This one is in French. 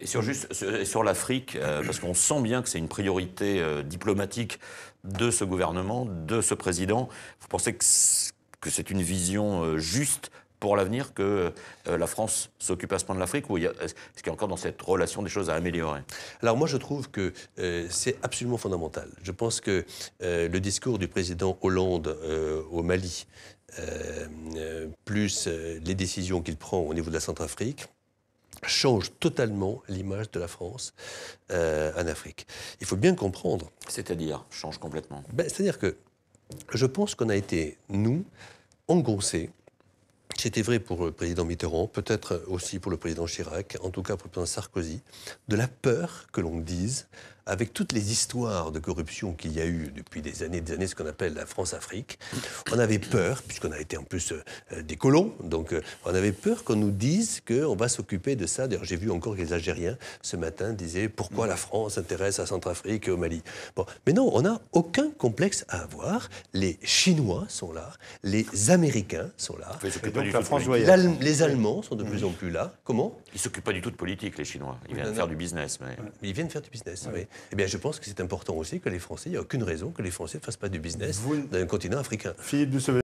Et sur l'Afrique, parce qu'on sent bien que c'est une priorité diplomatique de ce gouvernement, de ce président, vous pensez que c'est une vision juste pour l'avenir que la France s'occupe à ce point de l'Afrique, ou est-ce qu'il y a encore dans cette relation des choses à améliorer? Alors moi, je trouve que c'est absolument fondamental. Je pense que le discours du président Hollande au Mali, plus les décisions qu'il prend au niveau de la Centrafrique, change totalement l'image de la France en Afrique. Il faut bien comprendre. C'est-à-dire, change complètement. C'est-à-dire que je pense qu'on a été, nous, engoncés. C'était vrai pour le président Mitterrand, peut-être aussi pour le président Chirac, en tout cas pour le président Sarkozy, de la peur que l'on dise, avec toutes les histoires de corruption qu'il y a eu depuis des années, ce qu'on appelle la France-Afrique, on avait peur, puisqu'on a été en plus des colons, donc on avait peur qu'on nous dise qu'on va s'occuper de ça. D'ailleurs, j'ai vu encore que les Algériens, ce matin, disaient pourquoi la France s'intéresse à Centrafrique et au Mali. Bon, mais non, on n'a aucun complexe à avoir. Les Chinois sont là, les Américains sont là. Donc la France doit y être. Les Allemands sont de plus en plus là. Comment ? Ils ne s'occupent pas du tout de politique, les Chinois. Ils viennent faire du business. Mais ils viennent faire du business, oui. Eh bien, je pense que c'est important aussi que les Français, il n'y a aucune raison que les Français ne fassent pas du business dans un continent africain. Philippe Douste-Blazy.